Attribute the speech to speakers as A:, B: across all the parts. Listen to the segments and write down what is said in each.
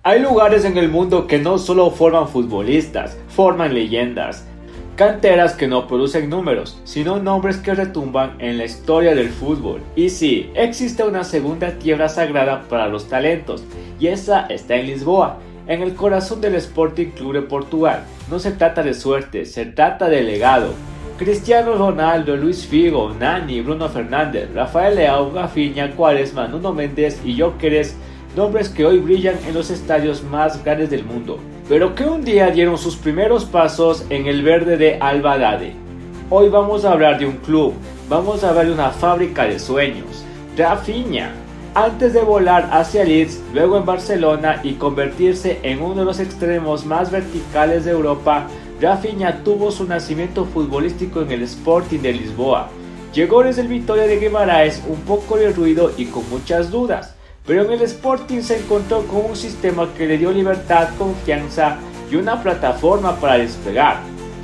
A: Hay lugares en el mundo que no solo forman futbolistas, forman leyendas. Canteras que no producen números, sino nombres que retumban en la historia del fútbol. Y sí, existe una segunda tierra sagrada para los talentos, y esa está en Lisboa, en el corazón del Sporting Clube de Portugal. No se trata de suerte, se trata de legado. Cristiano Ronaldo, Luis Figo, Nani, Bruno Fernández, Rafael Leao, Rafinha, Quaresma, Nuno Mendes y Gyökeres, nombres que hoy brillan en los estadios más grandes del mundo, pero que un día dieron sus primeros pasos en el verde de Alvalade. Hoy vamos a hablar de un club, vamos a hablar de una fábrica de sueños, Rafinha. Antes de volar hacia Leeds, luego en Barcelona y convertirse en uno de los extremos más verticales de Europa, Rafinha tuvo su nacimiento futbolístico en el Sporting de Lisboa. Llegó desde el Vitória de Guimarães un poco de ruido y con muchas dudas, pero en el Sporting se encontró con un sistema que le dio libertad, confianza y una plataforma para despegar.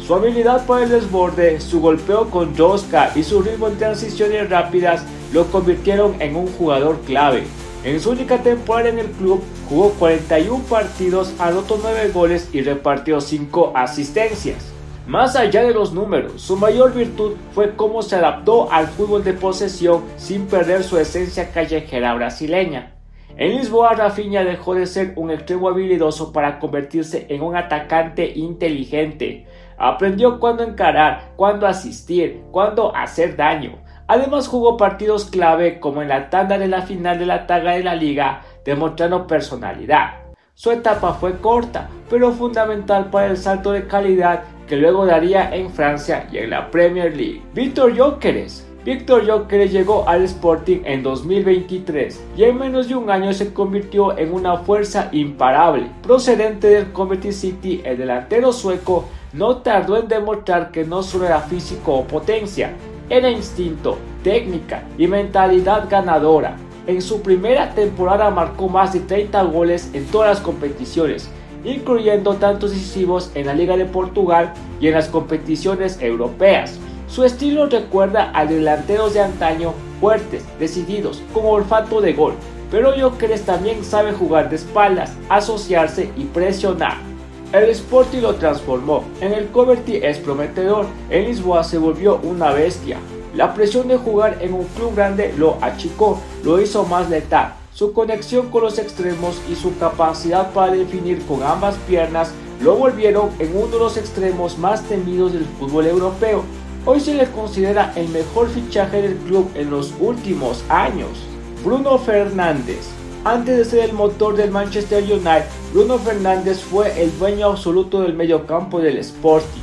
A: Su habilidad para el desborde, su golpeo con rosca y su ritmo en transiciones rápidas lo convirtieron en un jugador clave. En su única temporada en el club jugó 41 partidos, anotó 9 goles y repartió 5 asistencias. Más allá de los números, su mayor virtud fue cómo se adaptó al fútbol de posesión sin perder su esencia callejera brasileña. En Lisboa, Rafinha dejó de ser un extremo habilidoso para convertirse en un atacante inteligente. Aprendió cuándo encarar, cuándo asistir, cuándo hacer daño. Además jugó partidos clave como en la tanda de la final de la Taça de la Liga, demostrando personalidad. Su etapa fue corta, pero fundamental para el salto de calidad que luego daría en Francia y en la Premier League. Víctor Gyökeres llegó al Sporting en 2023 y en menos de un año se convirtió en una fuerza imparable. Procedente del Coventry City, el delantero sueco no tardó en demostrar que no solo era físico o potencia, era instinto, técnica y mentalidad ganadora. En su primera temporada marcó más de 30 goles en todas las competiciones, incluyendo tantos decisivos en la Liga de Portugal y en las competiciones europeas. Su estilo recuerda a delanteros de antaño, fuertes, decididos, con olfato de gol, pero Gyökeres también sabe jugar de espaldas, asociarse y presionar. El Sporting lo transformó, en el Coventry es prometedor, en Lisboa se volvió una bestia. La presión de jugar en un club grande lo achicó, lo hizo más letal. Su conexión con los extremos y su capacidad para definir con ambas piernas lo volvieron en uno de los extremos más temidos del fútbol europeo. Hoy se le considera el mejor fichaje del club en los últimos años. Bruno Fernández. Antes de ser el motor del Manchester United, Bruno Fernández fue el dueño absoluto del mediocampo del Sporting.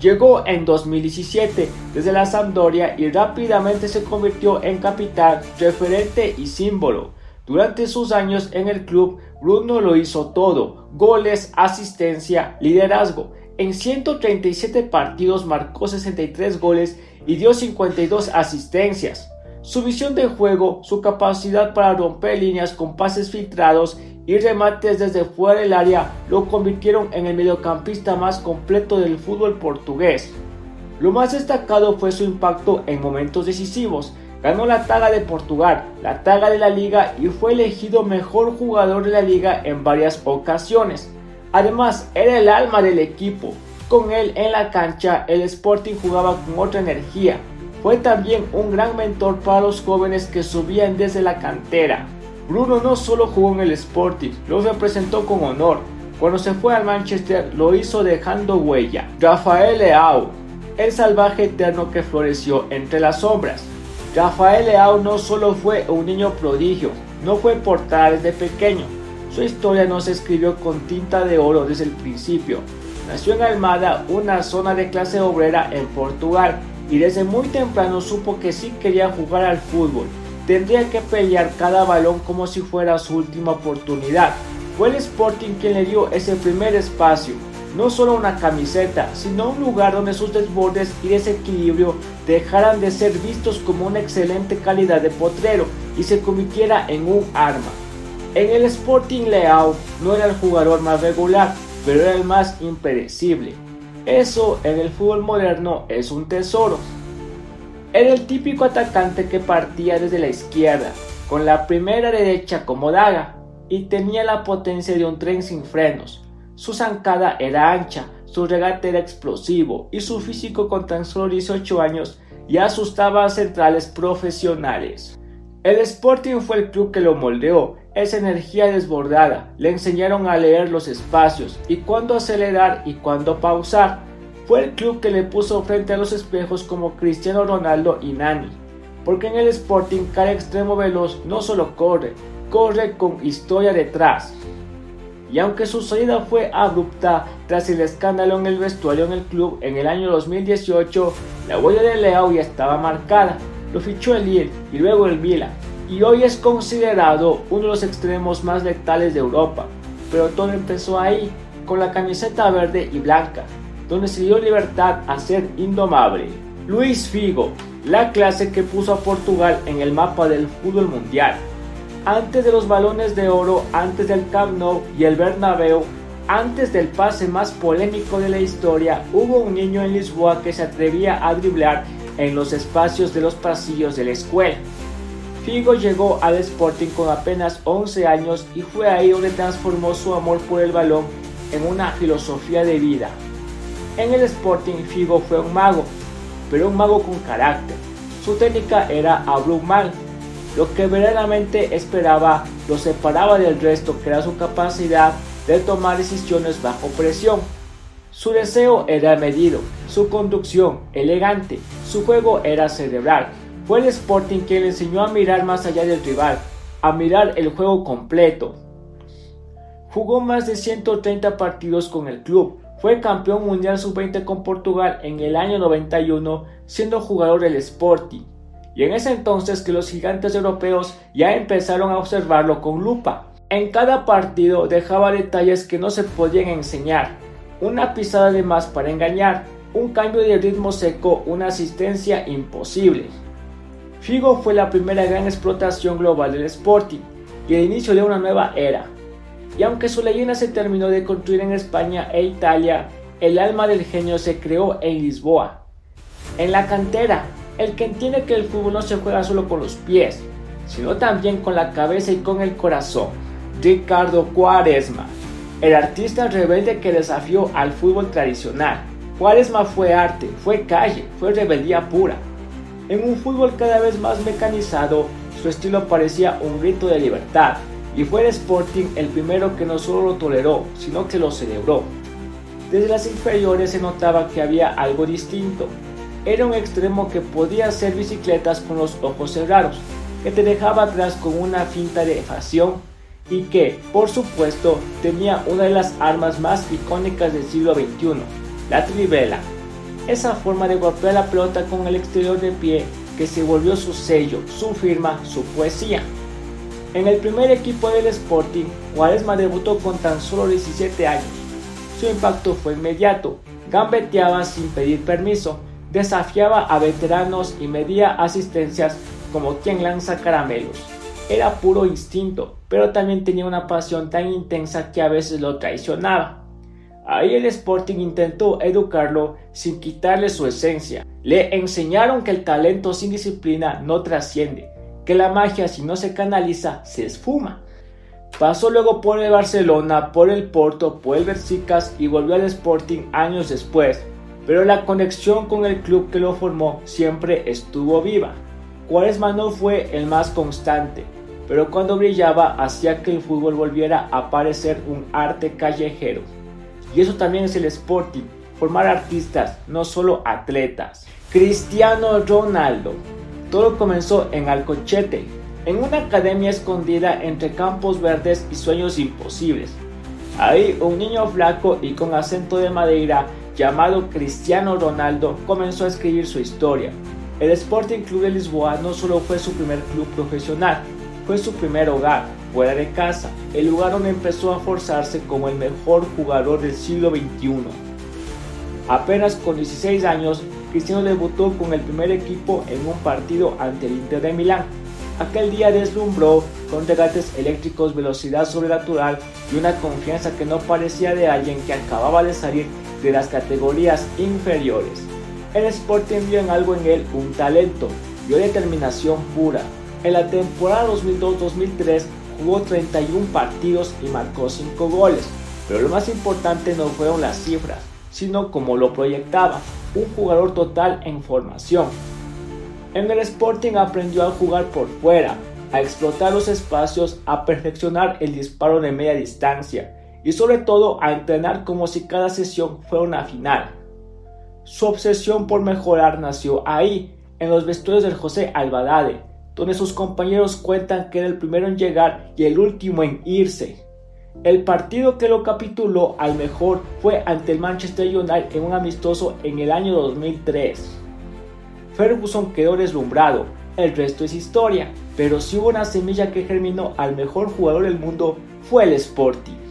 A: Llegó en 2017 desde la Sampdoria y rápidamente se convirtió en capitán, referente y símbolo. Durante sus años en el club, Bruno lo hizo todo: goles, asistencia, liderazgo. En 137 partidos marcó 63 goles y dio 52 asistencias. Su visión de juego, su capacidad para romper líneas con pases filtrados y remates desde fuera del área lo convirtieron en el mediocampista más completo del fútbol portugués. Lo más destacado fue su impacto en momentos decisivos. Ganó la Taça de Portugal, la Taça de la Liga y fue elegido mejor jugador de la liga en varias ocasiones. Además, era el alma del equipo. Con él en la cancha, el Sporting jugaba con otra energía. Fue también un gran mentor para los jóvenes que subían desde la cantera. Bruno no solo jugó en el Sporting, lo representó con honor. Cuando se fue al Manchester, lo hizo dejando huella. Rafael Leao, el salvaje eterno que floreció entre las sombras. Rafael Leao no solo fue un niño prodigio, no fue portada desde pequeño. Su historia no se escribió con tinta de oro desde el principio. Nació en Almada, una zona de clase obrera en Portugal, y desde muy temprano supo que si quería jugar al fútbol, tendría que pelear cada balón como si fuera su última oportunidad. Fue el Sporting quien le dio ese primer espacio, no solo una camiseta, sino un lugar donde sus desbordes y desequilibrio dejaran de ser vistos como una excelente calidad de potrero y se convirtiera en un arma. En el Sporting, Leao no era el jugador más regular, pero era el más impredecible. Eso en el fútbol moderno es un tesoro. Era el típico atacante que partía desde la izquierda, con la primera derecha como daga. y tenía la potencia de un tren sin frenos. Su zancada era ancha, su regate era explosivo y su físico con tan solo 18 años ya asustaba a centrales profesionales. El Sporting fue el club que lo moldeó, esa energía desbordada, le enseñaron a leer los espacios y cuándo acelerar y cuándo pausar. Fue el club que le puso frente a los espejos como Cristiano Ronaldo y Nani, porque en el Sporting cada extremo veloz no solo corre con historia detrás. Y aunque su salida fue abrupta tras el escándalo en el vestuario en el club en el año 2018, la huella de Leao ya estaba marcada. Lo fichó el Lille y luego el Milan, y hoy es considerado uno de los extremos más letales de Europa. Pero todo empezó ahí, con la camiseta verde y blanca, donde se dio libertad a ser indomable. Luis Figo, la clase que puso a Portugal en el mapa del fútbol mundial. Antes de los balones de oro, antes del Camp Nou y el Bernabéu, antes del pase más polémico de la historia, hubo un niño en Lisboa que se atrevía a driblar en los espacios de los pasillos de la escuela. Figo llegó al Sporting con apenas 11 años y fue ahí donde transformó su amor por el balón en una filosofía de vida. En el Sporting Figo fue un mago, pero un mago con carácter. Su técnica era abrumar. Lo que verdaderamente esperaba lo separaba del resto, que era su capacidad de tomar decisiones bajo presión. Su deseo era medido, su conducción elegante, su juego era cerebral. Fue el Sporting quien le enseñó a mirar más allá del rival, a mirar el juego completo. Jugó más de 130 partidos con el club, fue campeón mundial sub-20 con Portugal en el año 91, siendo jugador del Sporting. Y en ese entonces que los gigantes europeos ya empezaron a observarlo con lupa. En cada partido dejaba detalles que no se podían enseñar. Una pisada de más para engañar, un cambio de ritmo seco, una asistencia imposible. Figo fue la primera gran explotación global del Sporting y el inicio de una nueva era. Y aunque su leyenda se terminó de construir en España e Italia, el alma del genio se creó en Lisboa. En la cantera, el que entiende que el fútbol no se juega solo con los pies, sino también con la cabeza y con el corazón. Ricardo Quaresma, el artista rebelde que desafió al fútbol tradicional. Quaresma fue arte, fue calle, fue rebeldía pura. En un fútbol cada vez más mecanizado, su estilo parecía un grito de libertad, y fue el Sporting el primero que no solo lo toleró, sino que lo celebró. Desde las inferiores se notaba que había algo distinto. Era un extremo que podía hacer bicicletas con los ojos cerrados, que te dejaba atrás con una finta de evasión y que, por supuesto, tenía una de las armas más icónicas del siglo XXI, la trivela. Esa forma de golpear la pelota con el exterior del pie que se volvió su sello, su firma, su poesía. En el primer equipo del Sporting, Quaresma debutó con tan solo 17 años. Su impacto fue inmediato, gambeteaba sin pedir permiso, desafiaba a veteranos y medía asistencias como quien lanza caramelos. Era puro instinto, pero también tenía una pasión tan intensa que a veces lo traicionaba. Ahí el Sporting intentó educarlo sin quitarle su esencia. Le enseñaron que el talento sin disciplina no trasciende, que la magia si no se canaliza se esfuma. Pasó luego por el Barcelona, por el Porto, por el Besiktas y volvió al Sporting años después, pero la conexión con el club que lo formó siempre estuvo viva. Quaresma no fue el más constante, pero cuando brillaba hacía que el fútbol volviera a parecer un arte callejero. Y eso también es el Sporting, formar artistas, no solo atletas. Cristiano Ronaldo. Todo comenzó en Alcochete, en una academia escondida entre campos verdes y sueños imposibles. Ahí un niño flaco y con acento de Madeira llamado Cristiano Ronaldo comenzó a escribir su historia. El Sporting Club de Lisboa no solo fue su primer club profesional, fue su primer hogar, fuera de casa, el lugar donde empezó a forzarse como el mejor jugador del siglo XXI. Apenas con 16 años, Cristiano debutó con el primer equipo en un partido ante el Inter de Milán. Aquel día deslumbró con regates eléctricos, velocidad sobrenatural y una confianza que no parecía de alguien que acababa de salir de las categorías inferiores. El Sporting vio en algo en él un talento, vio determinación pura. En la temporada 2002-2003 jugó 31 partidos y marcó 5 goles, pero lo más importante no fueron las cifras, sino como lo proyectaba, un jugador total en formación. En el Sporting aprendió a jugar por fuera, a explotar los espacios, a perfeccionar el disparo de media distancia y sobre todo a entrenar como si cada sesión fuera una final. Su obsesión por mejorar nació ahí, en los vestuarios del José Albadale, donde sus compañeros cuentan que era el primero en llegar y el último en irse. El partido que lo capituló al mejor fue ante el Manchester United en un amistoso en el año 2003. Ferguson quedó deslumbrado, el resto es historia, pero si hubo una semilla que germinó al mejor jugador del mundo fue el Sporting.